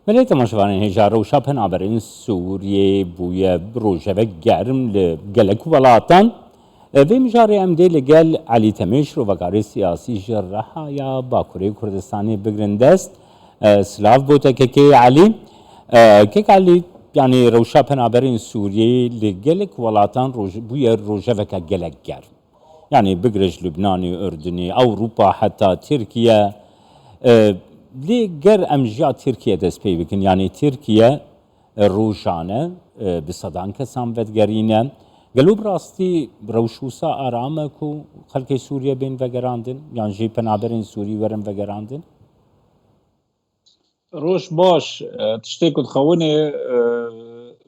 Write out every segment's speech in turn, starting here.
بله تماشاوان هجار و شاپن آبرین سوریه بوی بروجه گرم لگلک ولاتان و مجاری امده لگل علی تمیش رو وکاری سیاسی جرها یا باکوری کردستانی بگرندست سلاف بوده که علی علی yani rewşa penaberên Sûriyeyê li gelek welatan bûye rojeveka gelek germ. Yani bigiriş Lübnanê, Ürdünê, Ewropa heta Tirkiye lê ger em jiya Tirkiye dest pê bikin. Yani Tirkiye rojane bi sedan kesan vedgerîne. Gelo bi rastî rewşûsa arame ku xelkê Sûriye bên vegerandin? Yan jî penaberên Sûrî werin vegerandin? روش باش تشتي كنت خواني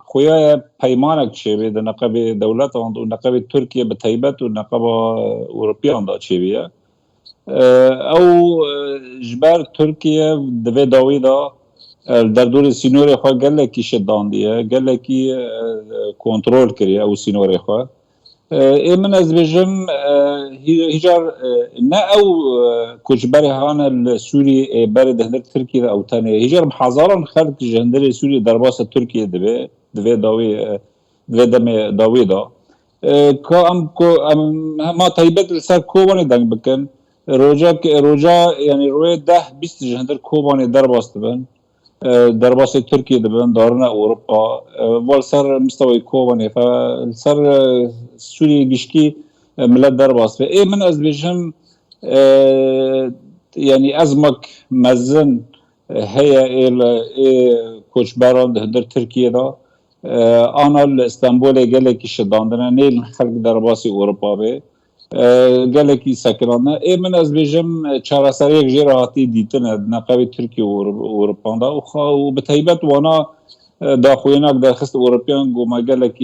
خويا بيمانك تشيبي ده نقابة دولات ونقابة تركيا بتيبت ونقابة أوروبيا عندها تشيبية أو جبار تركيا دفي داويدا در دور سينوري خواه قال لك شدان ديه قال لك كنترول كريا أو سينوري خواه من از بجم هجار نه او کجبری هانا السوري برد هندر تركيا او تاني هجار محاضران خلق جهندر سوري درباس تركيا دبي داوي دا که ام ما تایبت لسر کوبانی دنگ بکن روجا يعني روی 10-20 جهندر کوبانی درباس دبن درباس تركيا دبن دارنا اوروبا والسر مستوى كوباني فالسر سوريا جشكي ملت درباس اي من از بيجم يعني ازمك مزن هي كوچبران هندر تركيا دا انا اسطنبول قالك شداندنا نيل خلق درباسي اوروبا به قالك سكرنا اي من از بيجم چارسريك جيراتي ديتن نقابه تركيا واوروبا دا وبتهيبت وانا داخويناك داخست اوروبيان قوما قالك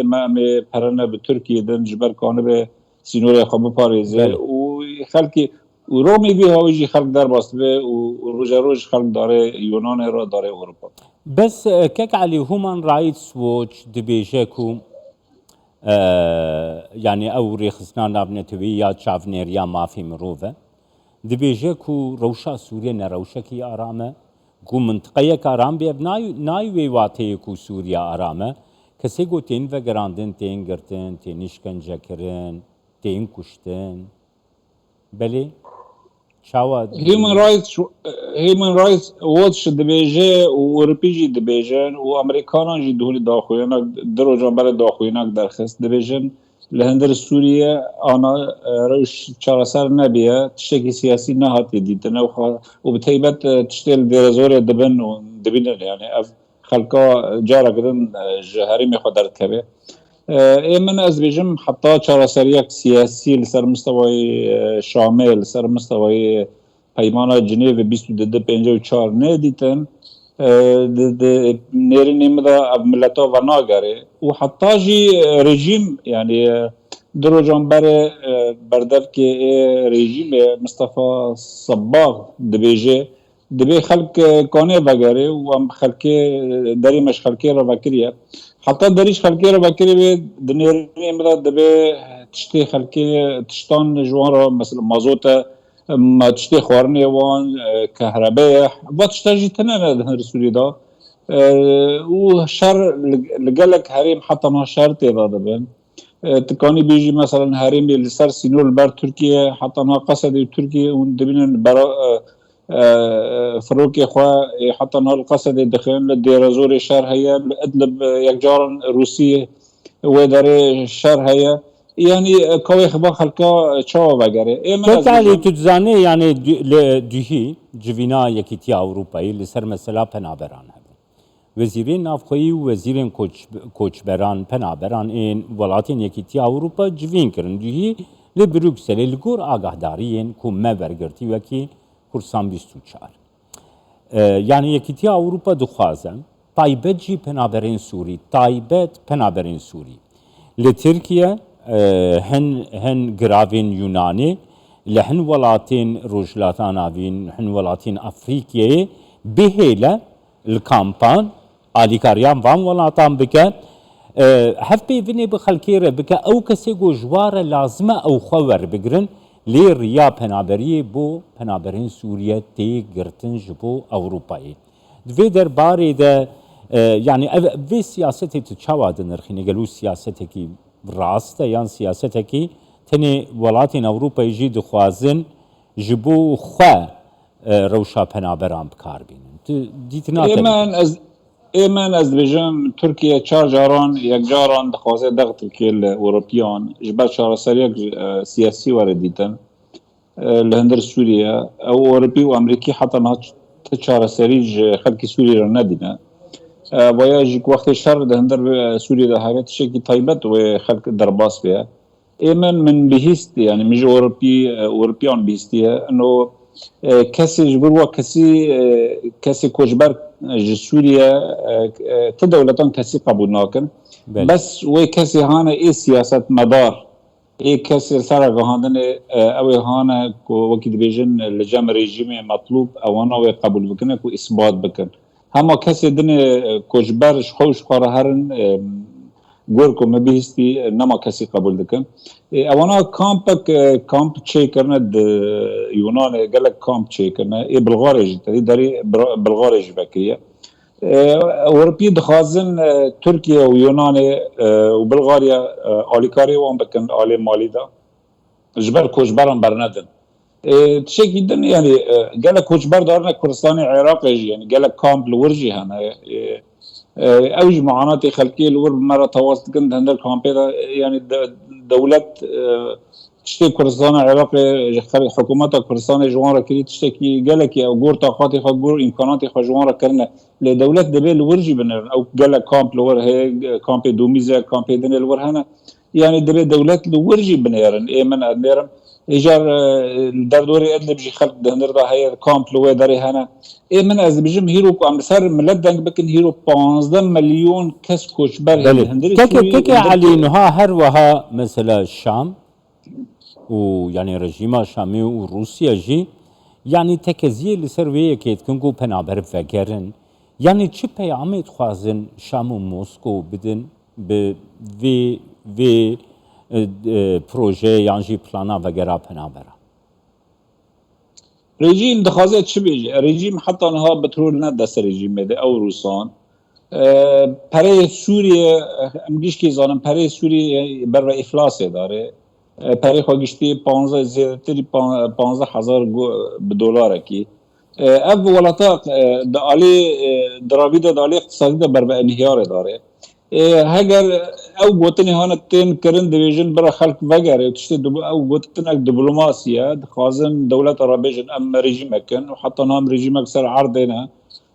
اما امي پرنا بتركيا دن جبر كانه به سينوريا خب باريزي وخلقي ورومي بي هاوجي خلق در باست به وروج خلق داره يونان را داره اوروبا بس كك علي هومان رايتس ووتش دبيجيكو يعني او ريخسنا نابنتوي يا تشافنير يا مافي مروفه دبيجيكو روشا سوريا نروشكي ارامه کو منطقه کارام بیاب نای ویواته کو سوریا آرامه کسی گو تین وگراندن تین گرتن تین اشکنجه کرن تین کشتن بله شاواد هيومن رايتس واتش دبيجي واوروبيجي دبيجن وامريكان جي دولي داخوينك درو جنبال داخوينك درخست دبيجن لهندر سوريا انا روش چارسر نبيه تشتكي سياسي نهاتي ديتنا وبتهيبت تشتغل ديرزور دبن ودبن يعني خلقا جارة كدن جهري مخدرت كبه من از بيجم حتى چارسريك سياسي لسر مستوى شامل لسر مستوى پیمانا جنیو 2254 نه دیتن نيرين مدا ملتا و ناگره و حتی جی رژیم يعني درو جنبر بردف که رژیم مصطفى صباغ دبي خلق کانه وگره و هم خلق داری مش خلقی را وکریه حتی داریش خلقی را وکریه نيرين مدا دبي تشتی خلقی تشتان جوان را مثلا مازوت ما تشتي خوارني وان كهرباء وتشتاجي تنانا رسولي دا وشر لقالك هريم حتى ما شرط يضادبن تكاني بيجي مثلا هريم اللي صار سينول بار تركيا حتى ما قصد تركيا وندبين برا فروكي خوا حتى ما القصد دخلين للديرازور الشهر هي ادلب يكجارن روسيا وداري الشهر هي يعني كوي خبا خلقا چاوا وگره كالي تجزاني يعني دوهي جوينا يكيتيا أوروباي لسر مثلا پنابران هبن وزيرين نافخوي ووزيرين كوچبران پنابران این ولاتين يكيتيا أوروبا جوين کرن دوهي لبروكسل لغور آگاهداريين كو ما ورگرتي وكي كورسان 24 يعني يكيتيا أوروبا دخوازن تايبت جي پنابرين سوري تايبت پنابرين سوري لتركيا هن گراوین یونانی لهن ولاتین روجلاتان آوین هن ولاتین افریقیه بهیله الکامپان آلیکاریان وان ولاتان بکه هف بیونی بخلکیره بکه او کسی گو جوار لازمه او خوار بگرن لی ریا پنابریه بو پنابرین سوریه تی گرتن جبو اوروپایی دوی درباره ده yani ve siyaseti tu çava de nirxîne gelo siyaseteki rast yan siyaseteki tenê welatên Ewropayê jî dixwazin ji bo xwe rewşa penaberan bikar bînin. Tu dîtina ایمن از بجم ترکیه چهار جاران یک جاران دخوازه دغ ترکیه الاوروپیان جبر چهارسری سیاسی وارد دیتن لهندر سوریا او اوروپی و امریکی حتی نه چهارسری خلکی سوریه را ندینه ویا جیک وقت شر لهندر سوریه ده هاوت شکی طیبت و خلک درباس بیا ایمن من بهیست يعني مش اوروبيان بهیستیه انه کسی جبروا کسی کوچبر سوریا تدولتان کسی قبول ناکن بس و کسی هانه ای سیاست مدار ای کسی سر گهاندن او هانه کو وقتی بیجن لجام رژیم مطلوب اوانا و قبول بکنه کو اثبات بکن اما کسی دن کوچبر خوش قرار هرن گورکو مبیستی نما کسی قبول دکن اوانا کامپ چه کرنه یونان گلک کامپ چه کرنه ای بلغارج داری بلغارج بکیه اوروپی دخوازن ترکیه و یونان و بلغاریا آلیکاری وان بکن آلی مالی دا جبر کوچبران برندن تشكي دن يعني قال كوچبر دارنا كردستان عراق يعني قال كامب لورجي هنا اوج معاناه خلقيه الور مره تواصل كنت هندل كامبيدا يعني دولة تشتكي كردستان العراق حكومات كردستان جوان كري تشتكي قالك او غور طاقاتي خو غور امكاناتي خو جوان كرنا لدولة دبل ورجي بنر او قال كامب لور هي كامب دوميزا كامب دن الور هنا يعني دبل دولة لورجي بنرن ايمن ادنرم ايجار دردوري ادلب جي خلق دهنر دا هي كامب لو داري هنا اي من از بجم هيرو ام سر ملت دنگ بكن هيرو 15 مليون كس كوچبر هندري كك علي نها هر وها مثلا الشام ويعني رژیم شامی و روسیا جی يعني تکزیه لسر وی که کنگو پنابر فکرن يعني چه پیامت خوازن شام و موسکو بدن به وی پروژه یعنی پلانا وغیره پنابرا رژیم دخوازه چه بیجه رژیم حتی نها بترول نه دست رژیم بده او روسان پره سوریه امگیش که زانم پره سوریه بر افلاس داره پره خواهشتی 15,000 دلار کی اف ولاتا دالی دراوید دالی اقتصادی ده بر انهیار داره هگر او گوتنی هانت تین کرن دیویژن برای خلق وگره تشتی او گوتن اک دیپلوماسیه خازن دولت عربیجن ام رژیم کن و حتی نام رژیم اکثر عرضه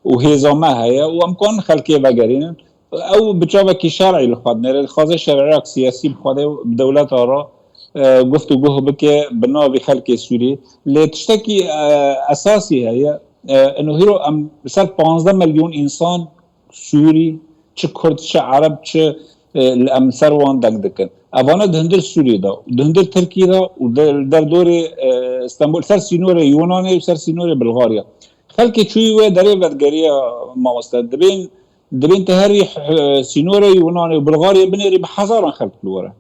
و هیزامه هیا و امکان خلقی وگرین او بچاوه کی شرعی لخواد نره خازه شرعی اک سیاسی بخواده دولت آرا گفتگوه بکه بناوی خلق سوری لیتشتکی اساسی هیا انه هیرو ام مثلا 15 میلیون انسان سوری چه کرد چه عرب چه الامثال وان دکن اوانا دهندر سوریه دا دهندر ترکیه دا و در دور استانبول سر سینور یونانی و سر سینور بلغاریا خلکی چوی و داره ودگریه ما وستد دبین تهری سینور یونانی و بلغاریا بنیری بحزاران خلق لوره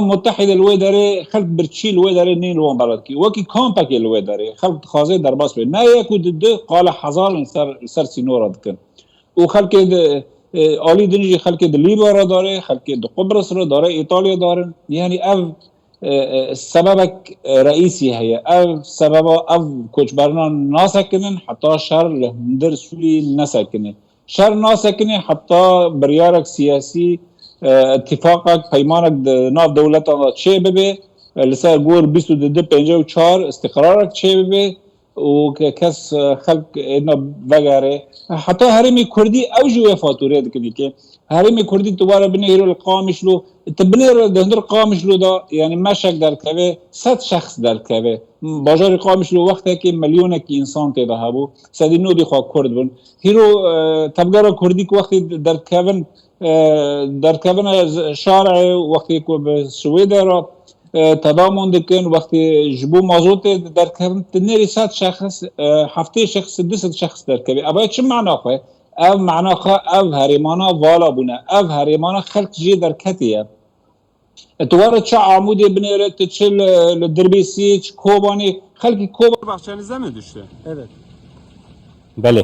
متحده الوی داره خلق برچی الوی داره نین لوان بلد کی وکی کامپاک الوی داره خلق خازه در باس بید نه یکو ده قال حزار سر سینور دکن و خلق آلی دنیجی خلق لیبیا را داره خلق قبرس را داره ایتالیا دارن یعنی اف سببك رئيسي هي اف سبب اف كوچبرنا ناسكنن حتى شر لهندر سوري ناسكنن شر ناسكنن حتى بريارك سياسي اتفاقك پیمانك ناف دولتنا چه ببه لسا گور 22 استقرارك چه ببه و کس خلق اینا وگره حتی حرمی کردی او جوه فاتوره دکنی که حرمی کردی دوباره بنهیرو القامش لو تبنهیرو دهندر قامش لو دا یعنی مشک در کوه 100 شخص در کوه باجار قامش لو وقتی که میلیونه که انسان تیده هبو 109 دی خواه کرد بون هیرو تبگار کردی که وقتی در کوه شارع وقتی که به سویده را تضامن دکن وقتی جبو مازوت در کردن تنری 100 شخص 7 شخص 200 شخص در کبی ابا چه معنا خو او معنا خو او هریمانا والا بونه او هریمانا خلق جی در کتیه اتوار چه عمودی بنیره تچل لدربیسی چه کوبانی خلقی کوبا Bahçenize mi düştü? Evet. بله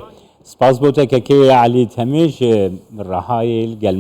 سپاس بۆ تێکەکەی علی تەمێژ ڕەهایل گەلمە